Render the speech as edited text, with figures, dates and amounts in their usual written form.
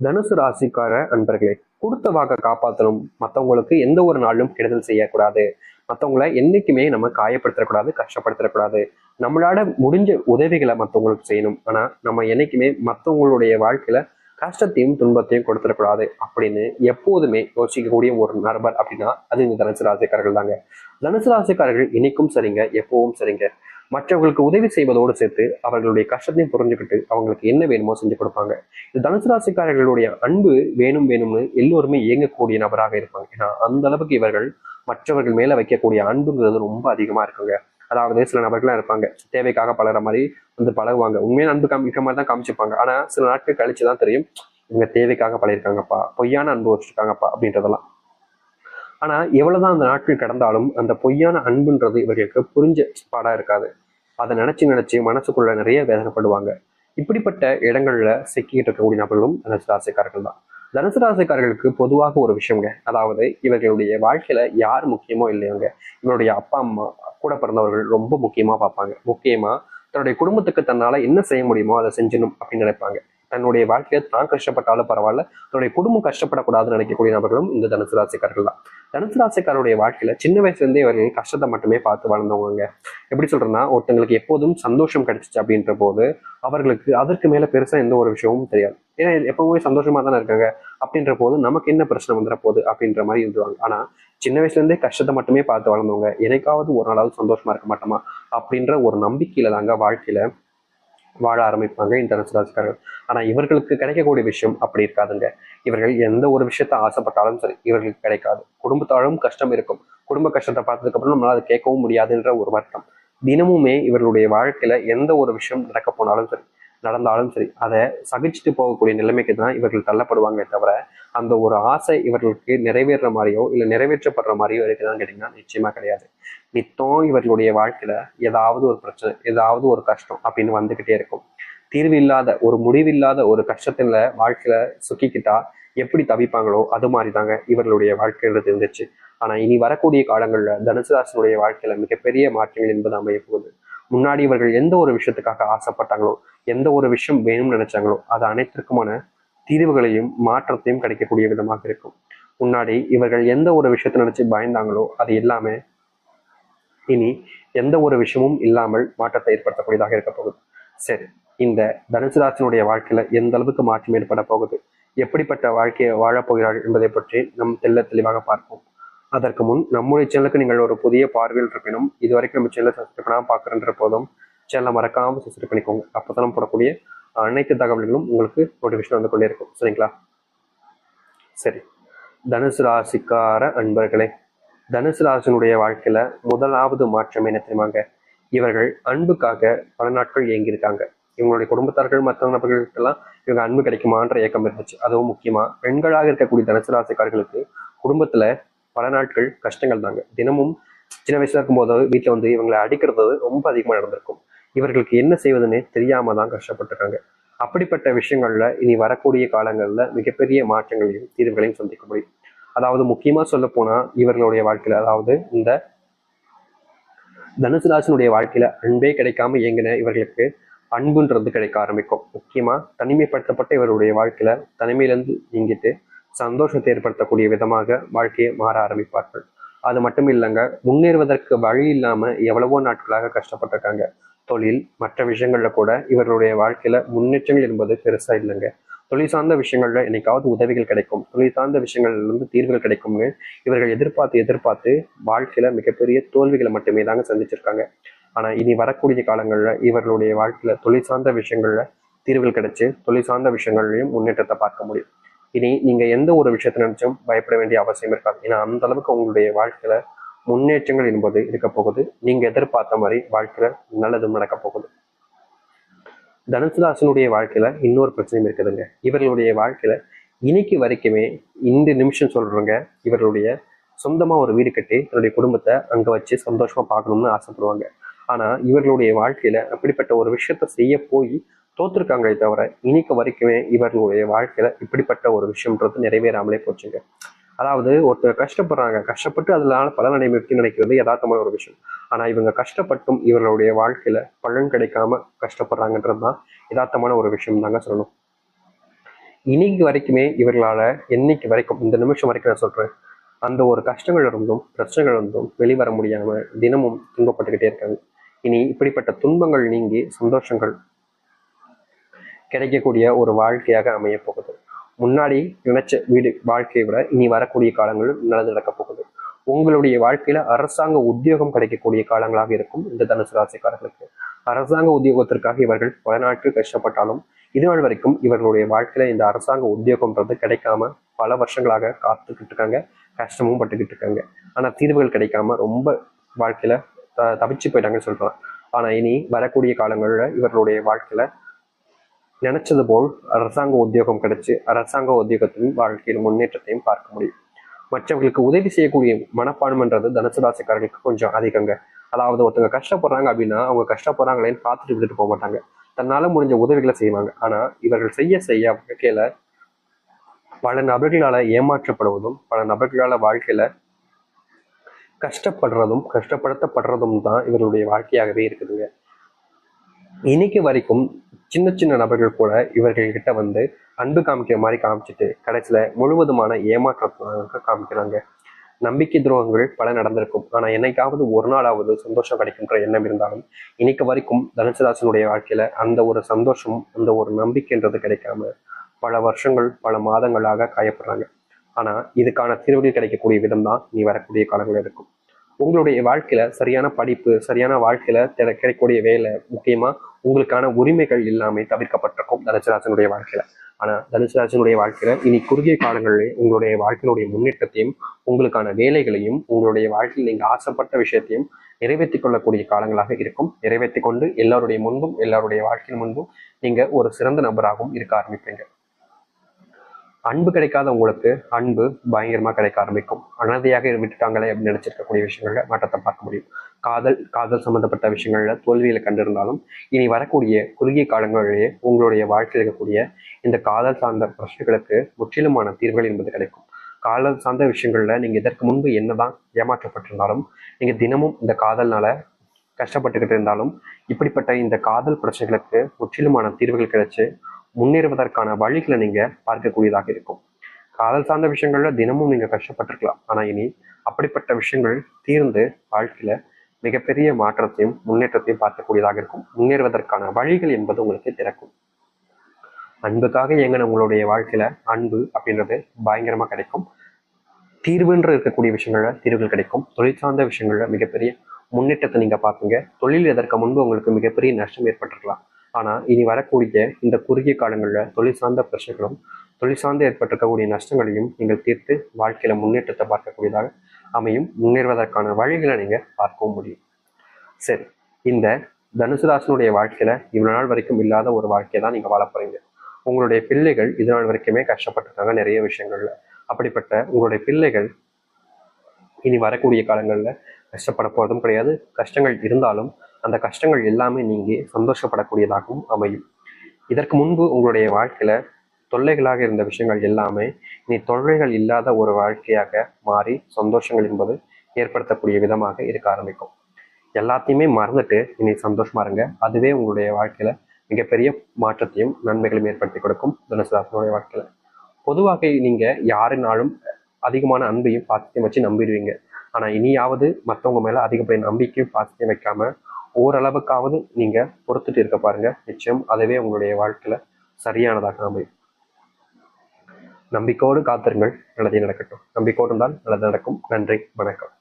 தனுசு ராசிக்கார அன்பர்களே, கொடுத்த வாக்க காப்பாற்றணும். மற்றவங்களுக்கு எந்த ஒரு நாளும் கெடுதல் செய்யக்கூடாது. மற்றவங்கள என்னைக்குமே நம்ம காயப்படுத்தக்கூடாது, கஷ்டப்படுத்தக்கூடாது. நம்மளால முடிஞ்ச உதவிகளை மற்றவங்களுக்கு செய்யணும். ஆனா நம்ம என்னைக்குமே மற்றவங்களுடைய வாழ்க்கையில கஷ்டத்தையும் துன்பத்தையும் கொடுத்துடக்கூடாது அப்படின்னு எப்போதுமே யோசிக்கக்கூடிய ஒரு நபர் அப்படின்னா அது இந்த தனுசு ராசிக்காரர்கள் தாங்க. தனுசு ராசிக்காரர்கள் இன்னைக்கும் சரிங்க, எப்பவும் சரிங்க. மற்றவர்களுக்கு உதவி செய்வதோடு சேர்த்து அவர்களுடைய கஷ்டத்தையும் புரிஞ்சுக்கிட்டு அவங்களுக்கு என்ன வேணுமோ செஞ்சு கொடுப்பாங்க. இந்த தனுசு ராசிக்காரர்களுடைய அன்பு வேணும் வேணும்னு எல்லோருமே இயங்கக்கூடிய நபராக இருப்பாங்க. ஏன்னா அந்த அளவுக்கு இவர்கள் மற்றவர்கள் மேல வைக்கக்கூடிய அன்புங்கிறது ரொம்ப அதிகமா இருக்குங்க. அதாவது சில நபர்கள்லாம் இருப்பாங்க, தேவைக்காக பழகிற மாதிரி வந்து பழகுவாங்க. உண்மையான அன்பு காமிக்கிற மாதிரி தான் காமிச்சிருப்பாங்க. ஆனா சில நாட்கள் கழிச்சுதான் தெரியும் இவங்க தேவைக்காக பழகிருக்காங்கப்பா, பொய்யான அன்பு வச்சிருக்காங்கப்பா அப்படின்றதெல்லாம். ஆனா எவ்வளவுதான் அந்த நாட்கள் கடந்தாலும் அந்த பொய்யான அன்புன்றது இவர்களுக்கு புரிஞ்ச பாடா இருக்காது. அதை நினைச்சு நினைச்சு மனசுக்குள்ள நிறைய வேதனைப்படுவாங்க. இப்படிப்பட்ட இடங்கள்ல சிக்கிட்டு இருக்கக்கூடிய நபர்களும் தனுசு ராசிக்காரர்கள் தான். தனுசு ராசிக்காரர்களுக்கு பொதுவாக ஒரு விஷயங்க, அதாவது இவர்களுடைய வாழ்க்கையில யார் முக்கியமோ இல்லையோங்க, இவருடைய அப்பா அம்மா கூட பிறந்தவர்கள் ரொம்ப முக்கியமா பார்ப்பாங்க. முக்கியமா தன்னுடைய குடும்பத்துக்கு தன்னால என்ன செய்ய முடியுமோ அதை செஞ்சணும் அப்படின்னு நினைப்பாங்க. தன்னுடைய வாழ்க்கையை தான் கஷ்டப்பட்டாலும் பரவாயில்ல, தன்னுடைய குடும்பம் கஷ்டப்படக்கூடாதுன்னு நினைக்கக்கூடிய நபர்களும் இந்த தனுசு ராசிக்காரர்கள் தான். தனுசு ராசிக்காரருடைய வாழ்க்கையில சின்ன வயசுல இருந்தே இவர்கள் கஷ்டத்தை மட்டுமே பார்த்து வளர்ந்தவங்க. எப்படி சொல்றேன்னா, ஒருத்தங்களுக்கு எப்போதும் சந்தோஷம் கிடைச்சிச்சு அப்படின்ற போது அவர்களுக்கு அதற்கு மேல பெருசா எந்த ஒரு விஷயமும் தெரியாது. ஏன்னா எப்பவுமே சந்தோஷமா தானே இருக்காங்க. அப்படின்ற போது நமக்கு என்ன பிரச்சனை வந்துட போகுது அப்படின்ற மாதிரி இருந்துவாங்க. ஆனா சின்ன வயசுல இருந்தே கஷ்டத்தை மட்டுமே பார்த்து வளர்ந்தவங்க எனக்காவது ஒரு நாளாவது சந்தோஷமா இருக்க மாட்டோமா அப்படின்ற ஒரு நம்பிக்கையில தாங்க வாழ்க்கையில வாழ ஆரம்பிப்பாங்க இந்த தனுசு ராசிக்காரர்கள். ஆனா இவர்களுக்கு கிடைக்கக்கூடிய விஷயம் அப்படி இருக்காதுங்க. இவர்கள் எந்த ஒரு விஷயத்த ஆசைப்பட்டாலும் சரி இவர்களுக்கு கிடைக்காது. குடும்பத்தாலும் கஷ்டம் இருக்கும். குடும்ப கஷ்டத்தை பார்த்ததுக்கு அப்புறம் நம்மளால அதை கேட்கவும் முடியாதுன்ற ஒரு வருத்தம் தினமுமே இவர்களுடைய வாழ்க்கையில எந்த ஒரு விஷயம் நடக்க போனாலும் சரி, நடந்தாலும் சரி, அதை சகிச்சுட்டு போகக்கூடிய நிலைமைக்கு தான் இவர்கள் தள்ளப்படுவாங்க தவிர அந்த ஒரு ஆசை இவர்களுக்கு நிறைவேற மாதிரியோ இல்லை நிறைவேற்றப்படுற மாதிரியோ இருக்குதான்னு கேட்டீங்கன்னா நிச்சயமா கிடையாது. நித்தம் இவர்களுடைய வாழ்க்கையில ஏதாவது ஒரு பிரச்சனை, ஏதாவது ஒரு கஷ்டம் அப்படின்னு வந்துகிட்டே இருக்கும். தீர்வு இல்லாத ஒரு முடிவில்லாத ஒரு கஷ்டத்துல வாழ்க்கையில சுக்கிக்கிட்டா எப்படி தவிப்பாங்களோ அது மாதிரி தாங்க இவர்களுடைய வாழ்க்கைன்றது இருந்துச்சு. ஆனா இனி வரக்கூடிய காலங்கள்ல தனுசு ராசினுடைய வாழ்க்கையில மிகப்பெரிய மாற்றங்கள் என்பது அமைய போகுது. முன்னாடி இவர்கள் எந்த ஒரு விஷயத்துக்காக ஆசைப்பட்டாங்களோ, எந்த ஒரு விஷயம் வேணும்னு நினைச்சாங்களோ அது அனைத்திற்குமான தீர்வுகளையும் மாற்றத்தையும் கிடைக்கக்கூடிய விதமாக இருக்கும். முன்னாடி இவர்கள் எந்த ஒரு விஷயத்தை நினைச்சு பயந்தாங்களோ அது எல்லாமே இனி எந்த ஒரு விஷயமும் இல்லாமல் மாற்றத்தை ஏற்படுத்தக்கூடியதாக இருக்க போகுது. சரி, இந்த தனுசு ராசினுடைய வாழ்க்கையில எந்த அளவுக்கு மாற்றம் ஏற்பட போகுது, எப்படிப்பட்ட வாழ்க்கையை வாழப்போகிறார்கள் என்பதை பற்றி நம் தெளிவாக பார்ப்போம். அதற்கு முன் நம்முடைய சேனலுக்கு நீங்கள் ஒரு புதிய பார்வையில் இருப்பினும் இதுவரைக்கும் நம்ம சேனலை சப்ஸ்கிரைப் பண்ணாமல் பார்க்குறன்ற போதும் சேனலை மறக்காம சப்ஸ்கிரைப் பண்ணிக்கோங்க. அப்போதான் போடக்கூடிய அனைத்து தகவல்களும் உங்களுக்கு நோட்டிஃபிகேஷன் வந்து கொண்டே இருக்கும். சரிங்களா? சரி, தனுசு ராசிக்கார அன்பர்களே, தனுசு ராசினுடைய வாழ்க்கையில முதலாவது மாற்றம் என்ன தெரியுமாங்க? இவர்கள் அன்புக்காக பல நாட்கள் இயங்கியிருக்காங்க. இவங்களுடைய குடும்பத்தார்கள் மற்ற நபர்களுக்கெல்லாம் இவங்க அன்பு கிடைக்குமான்ற ஏக்கம் இருந்துச்சு. அதுவும் முக்கியமா பெண்களாக இருக்கக்கூடிய தனுசு ராசிக்காரர்களுக்கு குடும்பத்துல பல நாட்கள் கஷ்டங்கள் தாங்க. தினமும் சின்ன வயசுல இருக்கும்போது வீட்டுல வந்து இவங்களை அடிக்கிறது ரொம்ப அதிகமா நடந்திருக்கும். இவர்களுக்கு என்ன செய்வதுன்னே தெரியாம தான் கஷ்டப்பட்டிருக்காங்க. அப்படிப்பட்ட விஷயங்கள்ல இனி வரக்கூடிய காலங்கள்ல மிகப்பெரிய மாற்றங்களையும் தீர்வுகளையும் சந்திக்க முடியும். அதாவது முக்கியமா சொல்ல போனா இவர்களுடைய வாழ்க்கையில, அதாவது இந்த தனுசு ராசினுடைய வாழ்க்கையில அன்பே கிடைக்காம இயங்கின இவர்களுக்கு அன்புன்றது கிடைக்க ஆரம்பிக்கும். முக்கியமா தனிமைப்படுத்தப்பட்ட இவருடைய வாழ்க்கையில தனிமையிலிருந்து நீங்கிட்டு சந்தோஷத்தை ஏற்படுத்தக்கூடிய விதமாக வாழ்க்கையை மாற ஆரம்பிப்பார்கள். அது மட்டும் இல்லைங்க, முன்னேறுவதற்கு வழி இல்லாம எவ்வளவோ நாட்களாக கஷ்டப்பட்டிருக்காங்க. தொழில் மற்ற விஷயங்கள்ல கூட இவர்களுடைய வாழ்க்கையில முன்னேற்றங்கள் என்பது பெருசா இல்லைங்க. தொழில் சார்ந்த விஷயங்கள்ல என்னைக்காவது உதவிகள் கிடைக்கும், தொழில் சார்ந்த விஷயங்கள்ல இருந்து தீர்வுகள் கிடைக்கும்னு இவர்கள் எதிர்பார்த்து எதிர்பார்த்து வாழ்க்கையில மிகப்பெரிய தோல்விகளை மட்டுமே தாங்க சந்திச்சிருக்காங்க. ஆனா இனி வரக்கூடிய காலங்கள்ல இவர்களுடைய வாழ்க்கையில தொழில் சார்ந்த விஷயங்கள்ல தீர்வுகள் கிடைச்சு தொழில் சார்ந்த விஷயங்கள்லையும் முன்னேற்றத்தை பார்க்க முடியும். இனி நீங்க எந்த ஒரு விஷயத்தை நினைச்சும் பயப்பட வேண்டிய அவசியம் இருக்காது. ஏன்னா அந்த அளவுக்கு உங்களுடைய வாழ்க்கையில முன்னேற்றங்கள் என்பது இருக்க போகுது. நீங்க எதிர்பார்த்த மாதிரி வாழ்க்கையில நல்லதும் நடக்க போகுது. தனுசு ராசினுடைய வாழ்க்கையில இன்னொரு பிரச்சனையும் இருக்குதுங்க. இவர்களுடைய வாழ்க்கையில இன்னைக்கு வரைக்குமே இந்த நிமிஷம் சொல்றவங்க இவர்களுடைய சொந்தமா ஒரு வீடு கட்டி தன்னுடைய குடும்பத்தை அங்க வச்சு சந்தோஷமா பார்க்கணும்னு ஆசைப்படுவாங்க. ஆனா இவர்களுடைய வாழ்க்கையில அப்படிப்பட்ட ஒரு விஷயத்த செய்ய போய் தோத்துருக்காங்களே தவிர இன்னைக்கு வரைக்குமே இவர்களுடைய வாழ்க்கையில இப்படிப்பட்ட ஒரு விஷயம்ன்றது நிறைவேறாமலே போச்சுங்க. அதாவது ஒருத்தர் கஷ்டப்படுறாங்க, கஷ்டப்பட்டு அதனால பலன் அடைமைக்கு நினைக்கிறது யதார்த்தமான ஒரு விஷயம். ஆனா இவங்க கஷ்டப்பட்டும் இவர்களுடைய வாழ்க்கையில பலன் கிடைக்காம கஷ்டப்படுறாங்கன்றது தான் யதார்த்தமான ஒரு விஷயம் தாங்க சொல்லணும். இன்னைக்கு வரைக்குமே இவர்களால என்னைக்கு வரைக்கும் இந்த நிமிஷம் வரைக்கும் நான் சொல்றேன், அந்த ஒரு கஷ்டங்கள் இருந்தும் பிரச்சனைகள் இருந்தும் வெளிவர முடியாம தினமும் துன்பப்பட்டுக்கிட்டே இருக்காங்க. இனி இப்படிப்பட்ட துன்பங்கள் நீங்கி சந்தோஷங்கள் கிடைக்கக்கூடிய ஒரு வாழ்க்கையாக அமைய போகுது. முன்னாடி நினைச்ச வீடு வாழ்க்கையை விட இனி வரக்கூடிய காலங்கள் நல்லது நடக்க போகுது. உங்களுடைய வாழ்க்கையில அரசாங்க உத்தியோகம் கிடைக்கக்கூடிய காலங்களாக இருக்கும் இந்த தனுசு ராசிக்காரர்களுக்கு. அரசாங்க உத்தியோகத்திற்காக இவர்கள் பல நாட்கள் கஷ்டப்பட்டாலும் இதுநாள் வரைக்கும் இவர்களுடைய வாழ்க்கையில இந்த அரசாங்க உத்தியோகம்ன்றது கிடைக்காம பல வருஷங்களாக காத்துக்கிட்டு இருக்காங்க, கஷ்டமும் பட்டுக்கிட்டு இருக்காங்க. ஆனா தீர்வுகள் கிடைக்காம ரொம்ப வாழ்க்கையில தவிச்சு போயிட்டாங்கன்னு சொல்றாங்க. ஆனா இனி வரக்கூடிய காலங்கள்ல இவர்களுடைய வாழ்க்கையில நினைச்சது போல் அரசாங்க உத்தியோகம் கிடைச்சு அரசாங்க உத்தியோகத்தின் வாழ்க்கையில் முன்னேற்றத்தையும் பார்க்க முடியும். மற்றவர்களுக்கு உதவி செய்யக்கூடிய மனப்பான்மைன்றது தனுசு ராசிக்காரர்களுக்கு கொஞ்சம் அதிகங்க. அதாவது ஒருத்தவங்க கஷ்டப்படுறாங்க அப்படின்னா அவங்க கஷ்டப்படுறாங்களேன்னு பார்த்துட்டு விட்டுட்டு போக மாட்டாங்க, தன்னால முடிஞ்ச உதவிகளை செய்வாங்க. ஆனா இவர்கள் செய்ய வாழ்க்கையில பல நபர்களால ஏமாற்றப்படுவதும் பல நபர்களால வாழ்க்கையில கஷ்டப்படுறதும் கஷ்டப்படுத்தப்படுறதும் தான் இவர்களுடைய வாழ்க்கையாகவே இருக்குதுங்க. இன்னைக்கு வரைக்கும் சின்ன சின்ன நபர்கள் கூட இவர்கள்கிட்ட வந்து அன்பு காமிக்கிற மாதிரி காமிச்சிட்டு கடைசியில முழுவதுமான ஏமாற்றத்தை காமிக்கிறாங்க. நம்பிக்கை துரோகங்கள் பல நடந்திருக்கும். ஆனா என்னைக்காவது ஒரு நாளாவது சந்தோஷம் கிடைக்கும்ன்ற எண்ணம் இருந்தாலும் இன்னைக்கு வரைக்கும் தனுசு ராசினுடைய வாழ்க்கையில அந்த ஒரு சந்தோஷம் அந்த ஒரு நம்பிக்கைன்றது கிடைக்காம பல வருஷங்கள் பல மாதங்களாக காயப்படுறாங்க. ஆனா இதுக்கான தீர்வுகள் கிடைக்கக்கூடிய விதம் தான் நீ வரக்கூடிய காலங்கள் இருக்கும். உங்களுடைய வாழ்க்கையில சரியான படிப்பு, சரியான வாழ்க்கையில கிடைக்கக்கூடிய வேலை, முக்கியமா உங்களுக்கான உரிமைகள் எல்லாமே தவிர்க்கப்பட்டிருக்கும் தனுசு ராசினுடைய வாழ்க்கையில. ஆனா தனுசு ராசினுடைய வாழ்க்கையில இனி குறுகிய காலங்களிலே உங்களுடைய வாழ்க்கையினுடைய முன்னேற்றத்தையும் உங்களுக்கான வேலைகளையும் உங்களுடைய வாழ்க்கையில் நீங்க ஆசைப்பட்ட விஷயத்தையும் நிறைவேற்றிக் கொள்ளக்கூடிய காலங்களாக இருக்கும். நிறைவேற்றி கொண்டு எல்லாருடைய முன்பும் எல்லாருடைய வாழ்க்கையின் முன்பும் நீங்க ஒரு சிறந்த நபராகவும் இருக்க ஆரம்பிப்பீங்க. அன்பு கிடைக்காத உங்களுக்கு அன்பு பயங்கரமா கிடைக்க ஆரம்பிக்கும். அனதையாக விட்டுட்டாங்களே அப்படின்னு நினைச்சிருக்கக்கூடிய விஷயங்கள்ல மாற்றத்தை பார்க்க முடியும். காதல் சம்பந்தப்பட்ட விஷயங்கள்ல தோல்விகளை கண்டிருந்தாலும் இனி வரக்கூடிய குறுகிய காலங்களிலேயே உங்களுடைய வாழ்க்கையில் இருக்கக்கூடிய இந்த காதல் சார்ந்த பிரச்சனைகளுக்கு முற்றிலுமான தீர்வுகள் என்பது கிடைக்கும். காதல் சார்ந்த விஷயங்கள்ல நீங்க இதற்கு முன்பு என்னதான் ஏமாற்றப்பட்டிருந்தாலும் நீங்க தினமும் இந்த காதல்னால கஷ்டப்பட்டுக்கிட்டு இருந்தாலும் இப்படிப்பட்ட இந்த காதல் பிரச்சனைகளுக்கு முற்றிலுமான தீர்வுகள் கிடைச்சு முன்னேறுவதற்கான வழிகளை நீங்க பார்க்கக்கூடியதாக இருக்கும். காதல் சார்ந்த விஷயங்கள்ல தினமும் நீங்க கஷ்டப்பட்டிருக்கலாம். ஆனா இனி அப்படிப்பட்ட விஷயங்கள் தீர்ந்து வாழ்க்கையில மிகப்பெரிய மாற்றத்தையும் முன்னேற்றத்தையும் பார்க்கக்கூடியதாக இருக்கும். முன்னேறுவதற்கான வழிகள் என்பது உங்களுக்கு திறக்கும். அன்புக்காக இயங்கின உங்களுடைய வாழ்க்கையில அன்பு அப்படின்றது பயங்கரமா கிடைக்கும். தீர்வுன்ற இருக்கக்கூடிய விஷயங்கள்ல தீர்வுகள் கிடைக்கும். தொழில் சார்ந்த விஷயங்கள்ல மிகப்பெரிய முன்னேற்றத்தை நீங்க பார்ப்பீங்க. தொழில் எதற்கு முன்பு உங்களுக்கு மிகப்பெரிய நஷ்டம் ஏற்பட்டிருக்கலாம். ஆனா இனி வரக்கூடிய இந்த குறுகிய காலங்களில் தொழில் சார்ந்த பிரச்சனைகளும் தொழில் சார்ந்து ஏற்பட்டிருக்கக்கூடிய நஷ்டங்களையும் நீங்கள் தீர்த்து வாழ்க்கையில முன்னேற்றத்தை பார்க்கக்கூடியதாக அமையும். முன்னேறுவதற்கான வழிகளை நீங்க பார்க்கவும் முடியும். சரி, இந்த தனுசு ராசினுடைய வாழ்க்கையில இவ்வளவு நாள் வரைக்கும் இல்லாத ஒரு வாழ்க்கையை தான் நீங்க வாழ போறீங்க. உங்களுடைய பிள்ளைகள் இது நாள் வரைக்குமே கஷ்டப்பட்டிருக்காங்க நிறைய விஷயங்கள்ல. அப்படிப்பட்ட உங்களுடைய பிள்ளைகள் இனி வரக்கூடிய காலங்களில் கஷ்டப்பட போறதும் கிடையாது. கஷ்டங்கள் இருந்தாலும் அந்த கஷ்டங்கள் எல்லாமே நீங்கி சந்தோஷப்படக்கூடியதாகவும் அமையும். இதற்கு முன்பு உங்களுடைய வாழ்க்கையில தொல்லைகளாக இருந்த விஷயங்கள் எல்லாமே இனி தொல்லைகள் இல்லாத ஒரு வாழ்க்கையாக மாறி சந்தோஷங்கள் என்பது ஏற்படுத்தக்கூடிய விதமாக இருக்க ஆரம்பிக்கும். எல்லாத்தையுமே மறந்துட்டு இனி சந்தோஷமா இருங்க. அதுவே உங்களுடைய வாழ்க்கையில மிகப்பெரிய மாற்றத்தையும் நன்மைகளையும் ஏற்படுத்தி கொடுக்கும். தனுசு ராசினுடைய வாழ்க்கையில பொதுவாக நீங்க யாருனாலும் அதிகமான அன்பையும் பாசத்தையும் வச்சு நம்பிடுவீங்க. ஆனா இனியாவது மற்றவங்க மேல அதிகப்படிய நம்பிக்கையும் பாசத்தையும் வைக்காம ஓரளவுக்காவது நீங்க பொறுத்துட்டு இருக்க பாருங்க. நிச்சயம் அதுவே உங்களுடைய வாழ்க்கையில சரியானதாக அமையும். நம்பிக்கையோடு காத்திருங்கள். நல்லதே நடக்கட்டும். நம்பிக்கையோடு இருந்தால் நல்லது நடக்கும். நன்றி, வணக்கம்.